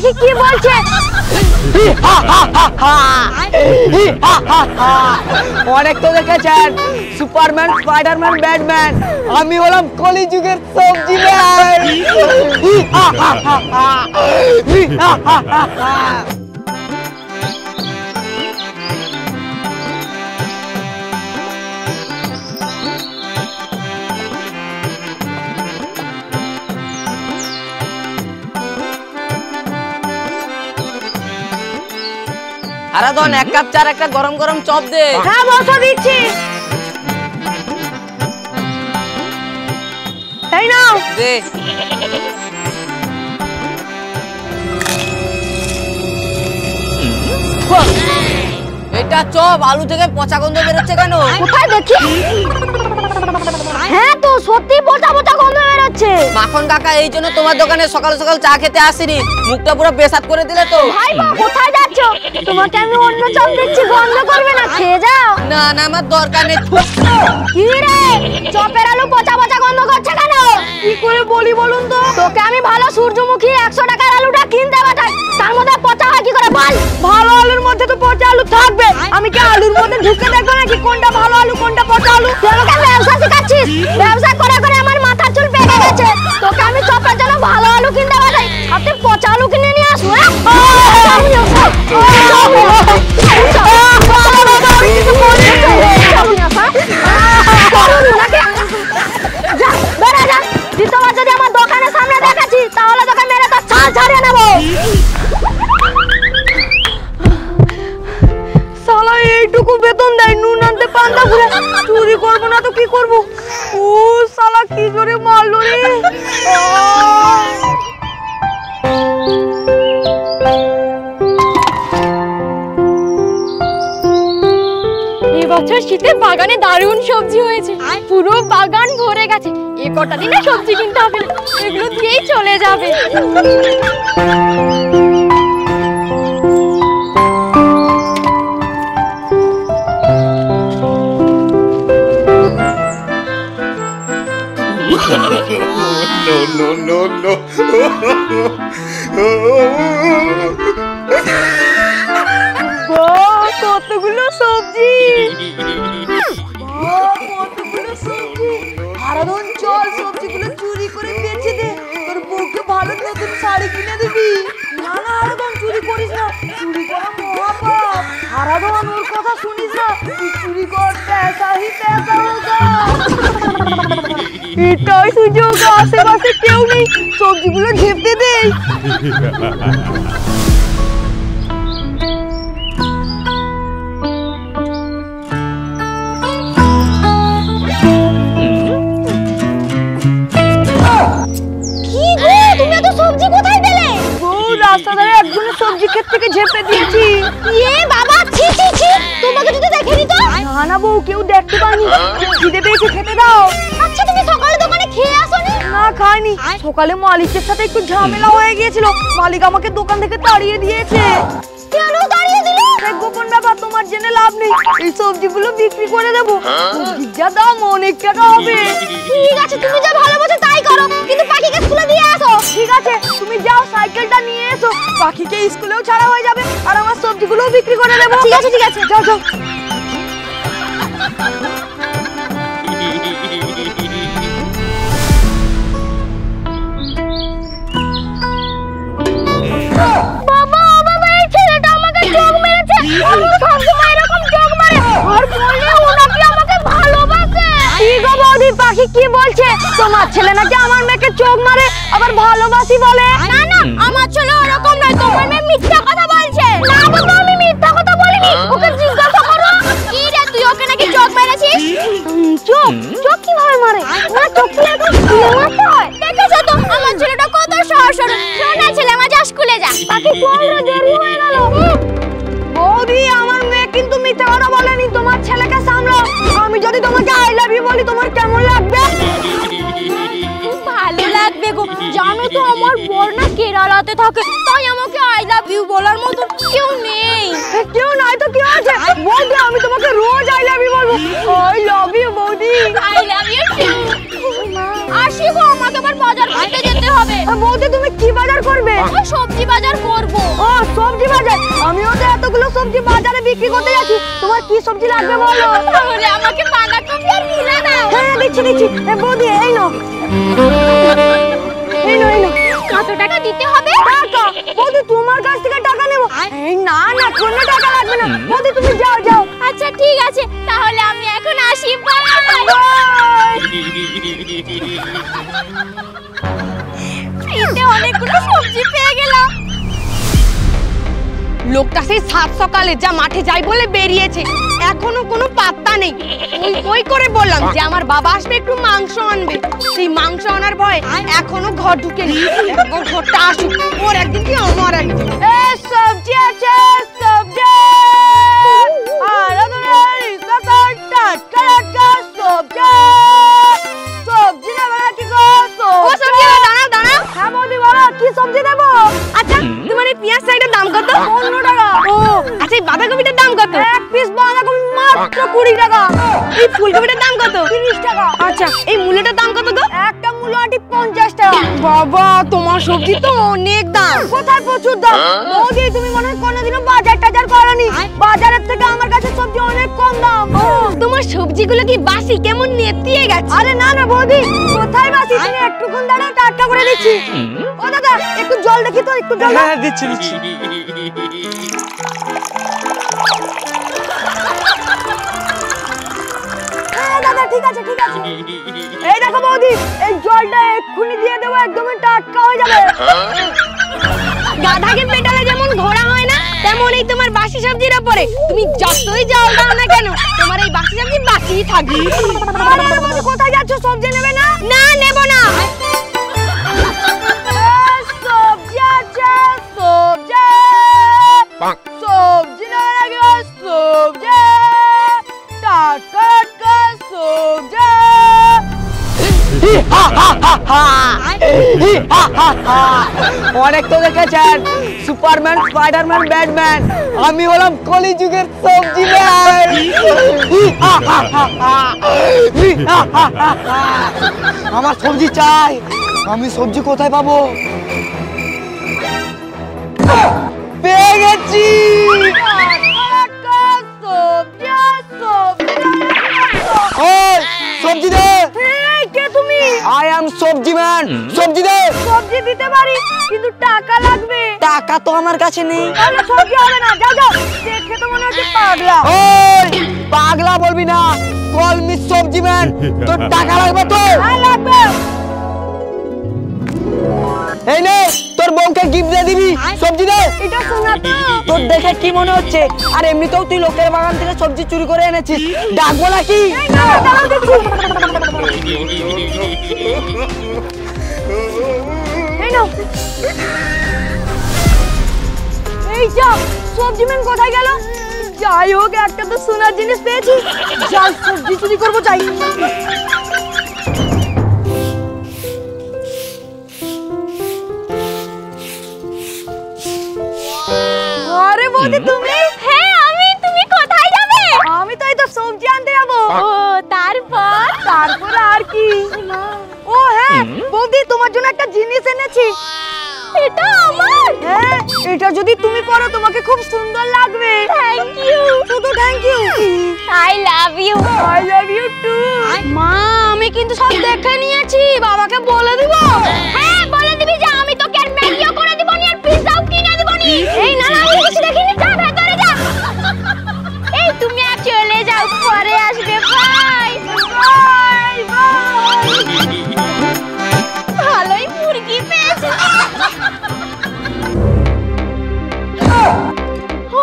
পাখি কি বলছে? অনেক তো দেখেছেন, সুপারম্যান, স্পাইডারম্যান, ব্যাটম্যান, আমি হলাম কলিযুগের সবজি ম্যান। আরাধন, এক কাপ চার, একটা গরম গরম চপ দে। হ্যাঁ বসো, দিচ্ছি। এই নাও দে। এটা চপ, আলু থেকে পচা গন্ধ বেরোচ্ছে কেন? কোথায় দেখি? হ্যাঁ তো সত্যি পচা পচা গন্ধ বেরোচ্ছে। মাখন কাকা, এই জন্য তোমার দোকানে সকাল সকাল চা খেতে আসিনি, মুখটা পুরো বেসাত করে দিলে তো। ভাই কোথায় যাচ্ছ? তোমাকে আমি অন্য চপ দিচ্ছি, গন্ধ করবে না, খেয়ে যাও। না না, আমার দরকার নেই। কি রে, চপের আলু পচা পচা গন্ধ করছে কেন? কি করে বলি বলুন তো? তোকে আমি ভালো সূর্যমুখী 100 টাকার আলুটা কিনতে পাঠাই, তার মধ্যে পচা হয় কি করে বল? ভালো আলুর মধ্যে তো পচা আলু থাকবে, আমি কি আলুর মধ্যে ঢুকে দেখবো নাকি কোনটা ভালো আলু কোনটা পচা আলু? তুই আমাকে ব্যবসা শেখাচ্ছিস? ব্যবসা করে করে আমার মাথার চুল পেকে গেছে। তোকে আমি চপের জন্য ভালো আলু কিনতে পাঠাই, আর তুই পচা আলু কিনে নিয়ে আসবো? দ্বিতীয়বার যদি আমার দোকানের সামনে দেখেছি তাহলে তোকে মেরে তোর ছাল ছাড়িয়ে নেবো। শালা এইটুকু বেতন দেয়, নুন আনতে পান্তা ঘুরে, চুরি করবো না তো কি করবো? ও শালা কি জোরে মারলো রে। এবছর শীতে বাগানে দারুণ সবজি হয়েছে, পুরো বাগান ভরে গেছে। এ কটা দিনে সবজি কিনতে হবে না, এগুলো দিয়েই চলে যাবে। No. কতগুলো সবজি, কতগুলো সবজি। আরাধন, চল সবজিগুলো চুরি করে বেচে দে, তোর বউকে ভালো নতুন শাড়ি কিনে দিবি। না না আরাধন, চুরি করিস না, চুরি করা মহাপাপ। আরাধন, ওর কথা শুনিস না, তুই চুরি কর, পয়সা হি পয়সা হোগা। এটাই সুযোগ, আশেপাশে কেউ নেই, সবজিগুলো ঝেপতে দেই। রাস্তাধারে একজনের সবজি ক্ষেত থেকে ঝেপে দিয়েছি। এ বাবা, ছি ছি ছি, তোমাকে যদি দেখেনি তো? না না বউ, কেউ দেখতে পায়নি, খিদে পেয়েছে, খেতে দাও। আচ্ছা তুমি সকালে দোকানে খেয়ে আসোনি? না খাইনি, সকালে মালিকের সাথে একটু ঝামেলা হয়ে গিয়েছিল, মালিক আমাকে দোকান থেকে তাড়িয়ে দিয়েছে। কেন তাড়িয়ে দিল? এক গোপন ব্যাপার, তোমার জেনে লাভ নেই। এই সবজিগুলো বিক্রি করে দেবো, যা দাম অনেক টাকা হবে। ঠিক আছে, তুমি যা ভালো বোঝো তাই করো, কিন্তু পাখিকে স্কুলে দিয়ে আসো। ঠিক আছে, তুমি যাও, সাইকেলটা নিয়ে এসো, পাখিকে স্কুলেও ছাড়া হয়ে যাবে আর আমার সবজিগুলোও বিক্রি করে দেবো। ঠিক আছে ঠিক আছে, যাও যাও। বাবা বাবা, এই ছেলেটা আমাকে চোখ মেরেছে, সবসময় এরকম চোখ মারে আর বলে ও নাকি আমাকে ভালোবাসে। কি গো বৌদি, পাখি কি বলছে? তোমার ছেলে নাকি আমার মেয়েকে চোখ মারে আবার ভালোবাসি বলে? না না, আমার ছেলে ওরকম নয়, তোমার মেয়ে মিথ্যা কথা বলছে। না বাবা, আমি মিথ্যা কথা বলিনি, ওকে জিজ্ঞাসা করো। কি রে, তুই ওকে নাকি চোখ মেরেছিস? চোখ চোখ কিভাবে মারে? না, চোখ তো এরকম খুলে মারতে হয়। দেখেছো তো আমার ছেলেটা কত সহজ সরল। শোনা ছেলে, আমার যা স্কুলে যা। পাখি চল রে, দেরি হয়ে গেল। বৌদি, আমার মেয়ে কিন্তু মিথ্যা কথা বলেনি, তোমার ছেলেকে সামলাও। আমি যদি তোমাকে আই লাভ ইউ বলি তোমার কেমন লাগবে? ভালো লাগবে গো, জানো তো আমার বর না কেরালাতে থাকে, তাই আমাকে আই লাভ ইউ বলার মতো কেউ নেই। কেউ নাই তো কি আছে বৌদি, আমি তোমাকে রোজ আই লাভ ইউ বলবো। আই লাভ ইউ বৌদি। I love you too. আসি গো, আমাকে আবার বাজার করতে যেতে হবে। বৌদি, তুমি কি বাজার করবে? ওই সবজি বাজার করব। ও সবজি বাজার, আমিও তো এতগুলো সবজি বাজারে বিক্রি করতে যাচ্ছি। তোমার কি সবজি লাগবে বলো? তাহলে আমাকে বাঁধাকপি আর মূলা দাও। হ্যাঁ দিচ্ছি দিচ্ছি। বৌদি এই নাও, এই নাও, এই নাও। কত টাকা দিতে হবে? টাকা? বৌদি তোমার কাছ থেকে টাকা নেব? এই না না, কোনো টাকা লাগবে না। বৌদি তুমি যাও যাও। আচ্ছা ঠিক আছে, তাহলে আমি এখন আসি। বাই। এতে অনেকগুলো সবজি পেয়ে গেলাম। লোকটা সেই সাত সকালে যা মাঠে যাই বলে বেরিয়েছে, এখনো কোনো পাত্তা নেই। ওই করে বললাম যে আমার বাবা আসবে, একটু মাংস আনবে। সেই মাংস আনার ভয়ে এখনো ঘর ঢুকেনি। একবার ঘরটা আসুক, ওর একদিন কি আমার একদিন। সবজি আছে, সবজি। সবজি নেবে নাকি গো? ও সবজি দাঁড়াও দাঁড়াও। হ্যাঁ বৌদি বলো, কি সবজি দেবো? আচ্ছা তোমার এই পেঁয়াজ সাইডের দাম কত? 15 টাকা। ও আচ্ছা, এই বাঁধাকপিটার দাম কত? এক পিস বাঁধাকপি মাত্র 20 টাকা। এই ফুলকপিটার দাম কত? 30 টাকা। আচ্ছা এই মূলাটার দাম কত গো? একটা মূলো আটি 50 টাকা। বাবা তোমার সবজি তো অনেক দাম। কোথায় প্রচুর দাম? বৌদি তুমি মনে হয় কোনোদিনও বাজার টাজার করনি। বাজারের থেকে আমার কাছে সবজি অনেক কম দাম। তোমার সবজিগুলো কি বাসি, কেমন নেতিয়ে গেছে? আরে না না বৌদি, কোথায় বাসি? তুমি একটুক্ষণ দাঁড়াও, টাটকা করে দিচ্ছি। ও দাদা একটু জল দেখি তো, একটু জল। হ্যাঁ দিচ্ছি দিচ্ছি। হ্যাঁ দাদা ঠিক আছে ঠিক আছে। এই দেখো বৌদি, এই জলটা এক্ষুনি দিয়ে দেবো, একদমই টাটকা হয়ে যাবে। গাধাকে পেটালে যেমন ঘোড়া হয় না, তেমনই তোমার বাসি সবজির উপরে তুমি যতই জল দাও না কেন, তোমার এই বাসি সবজি বাকিই থাকবে। কোথায় যাচ্ছ? সবজি নেবে না? না নেব না। সবজি আছে, সবজি। সবজি নেবে নাকি গো? সবজি টাটকা টাটকা সবজি। অনেক তো দেখেছেন সুপারম্যান, স্পাইডারম্যান, ব্যাটম্যান। আমি হলাম কলিযুগের সবজি ম্যান। আমার সবজি চাই। আমি সবজি কোথায় পাবো? পেয়ে গেছি। ওই সবজি দে। কে তুমি? আই অ্যাম সবজি ম্যান। সবজি দে। সবজি দিতে পারি, কিন্তু টাকা লাগবে। টাকা তো আমার কাছে নেই। তাহলে সবজি হবে না, যাও যাও। দেখে তো মনে হচ্ছে পাগলা। ওই পাগলা বলবি না, কল মি সবজি ম্যান। তোর টাকা লাগবে তো? হ্যাঁ লাগবে। এই নে তোর বউকে গিফট দিয়ে দিবি। সবজি দে। এটা শোনা তো। তোর দেখে কি মনে হচ্ছে? আর এমনিতেও তুই লোকের বাগান থেকে সবজি চুরি করে এনেছিস। ডাকবো নাকি? এই না না, দাঁড়াও দেখছি। এই নাও। এই যা, সবজি ম্যান কোথায় গেল? যাই হোক, একটা তো সোনার জিনিস পেয়েছি। যাই সবজি চুরি করবো, চাই। আরে বৌদি তুমি? হ্যাঁ আমি। তুমি কোথায় যাবে? আমি তো এই তো সবজি আনতে যাবো। ও তারপর? তারপর আর কি? ও হ্যাঁ বৌদি, তোমার জন্য একটা জিনিস এনেছি। এটা আমার? হ্যাঁ, এটা যদি তুমি পরো তোমাকে খুব সুন্দর লাগবে। Thank you. শুধু thank you. I love you. I love you too. মা আমি কিন্তু সব দেখে নিয়েছি, বাবাকে বলে দিব? হ্যাঁ বলে দিবি যে আমি তোকে আর ম্যাগিও করে দিব নি, আর পিজাও কিনে দিব নি। এই না না, আমি কিছু দেখিনি। যা ভেতরে যা। এই তুমি আর চলে যাও, পরে আসবে। Bye bye bye. ভালোই মুরগি পেয়েছি।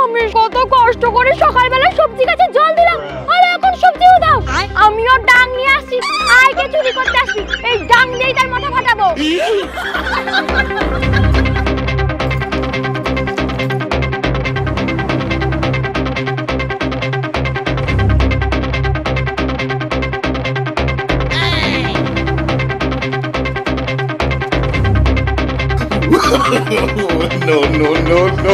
আমি কত কষ্ট করে সকালবেলা সবজি গাছে জল দিলাম, আর এখন সবজিও দাও। আমিও ডাং নিয়ে আসছি। আইকে চুরি করতে আসছি, এই ডাং দিয়েই তার মাথা ফাটাবো। No, no, no, no.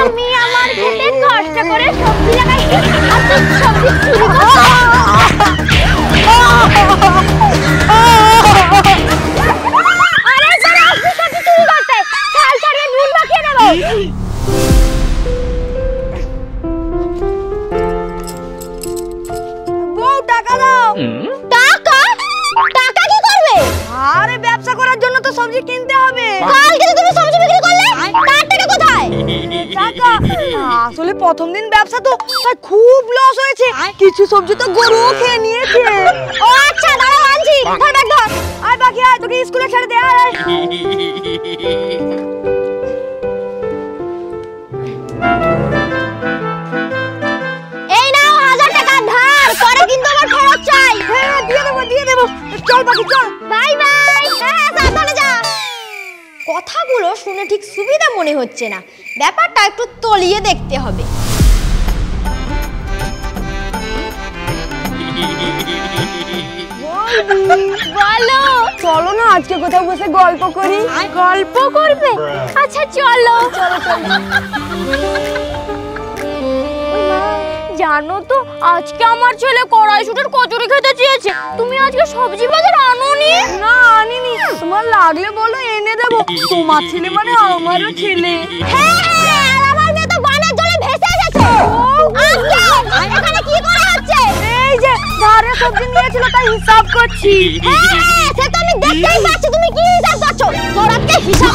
আমি আমার খেতে কষ্ট করে সবজি লাগাইছি, আর তুই সবজি চুরি করছিস। আরে যারা আসছে সবজি চুরি করতে, সবজি কিনতে হবে। কালকে তো তুমি সবজি বিক্রি করলে, তার টাকা কোথায়? টাকা আসলে প্রথম দিন ব্যবসা তো, তাই খুব লস হয়েছে। কিছু সবজি তো গরুও খেয়ে নিয়েছে। ও আচ্ছা, দাঁড়াও আনছি। ধর ব্যাগ ধর। আয় বাকি আয়, তোকে স্কুলে ছেড়ে দে। আয় আয়। এই নাও 1000 টাকা ধার, পরে কিন্তু আমার খরচ চাই। হ্যাঁ দিয়ে দেবো। চল বাকি চল। Bye bye. হ্যাঁ, সাবধানে যা। কথাগুলো শুনে ঠিক সুবিধা মনে হচ্ছে না, ব্যাপারটা একটু তলিয়ে দেখতে হবে। বলো। চলো না আজকে কোথাও বসে গল্প করি। গল্প করবে? আচ্ছা চলো। জানো তো আজকে আমার ছেলে কড়াইশুটির কচুরি খেতে চেয়েছে। তুমি আজকে সবজি বাজার আনোনি? না আনিনি, তোমার লাগলে বলো এনে দেবো। তোমার ছেলে মানে আমারও ছেলে। হ্যাঁ হ্যাঁ, আর আমার মেয়ে তো বানের জলে ভেসে এসেছে। আজকে এখানে কি করা হচ্ছে? এই যে ধারে সবজি নিয়েছিল তাই হিসাব করছি। হ্যাঁ হ্যাঁ, সে তো আমি দেখতেই পাচ্ছি। তুমি কি হিসাব করছো? তোর আজকে হিসাব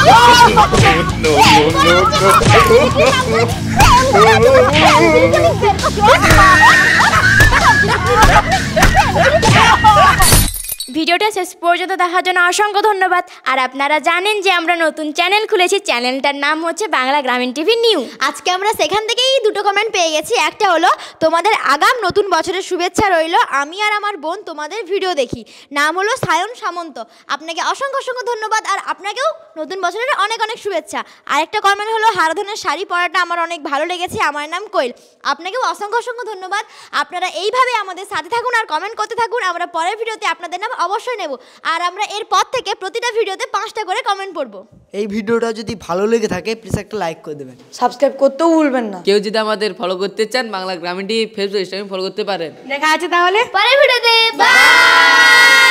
ভিডিওটা শেষ পর্যন্ত দেখার জন্য অসংখ্য ধন্যবাদ। আর আপনারা জানেন যে আমরা নতুন চ্যানেল খুলেছি, চ্যানেলটার নাম হচ্ছে বাংলা গ্রামীণ টিভি নিউ। আজকে আমরা সেখান থেকেই দুটো কমেন্ট পেয়ে গেছি। একটা হলো, তোমাদের আগাম নতুন বছরের শুভেচ্ছা রইল, আমি আর আমার বোন তোমাদের ভিডিও দেখি। নাম হলো সায়ন সামন্ত। আপনাকে অসংখ্য অসংখ্য ধন্যবাদ, আর আপনাকেও নতুন বছরের অনেক অনেক শুভেচ্ছা। আরেকটা কমেন্ট হলো, হারাধনের শাড়ি পরাটা আমার অনেক ভালো লেগেছে, আমার নাম কোয়েল। আপনাকেও অসংখ্য অসংখ্য ধন্যবাদ। আপনারা এইভাবে আমাদের সাথে থাকুন আর কমেন্ট করতে থাকুন। আমরা পরের ভিডিওতে আপনাদের নাম অবশ্যই নেব, আর আমরা এরপর থেকে প্রতিটা ভিডিওতে 5টা করে কমেন্ট পড়বো। এই ভিডিওটা যদি ভালো লেগে থাকে প্লিজ একটা লাইক করে দেবেন। সাবস্ক্রাইব করতেও ভুলবেন না। কেউ যদি আমাদের ফলো করতে চান, বাংলা গ্রামীণ টিভি ফেসবুক ইনস্টাগ্রামে ফলো করতে পারেন। দেখা আছে তাহলে পরের ভিডিওতে। বাই।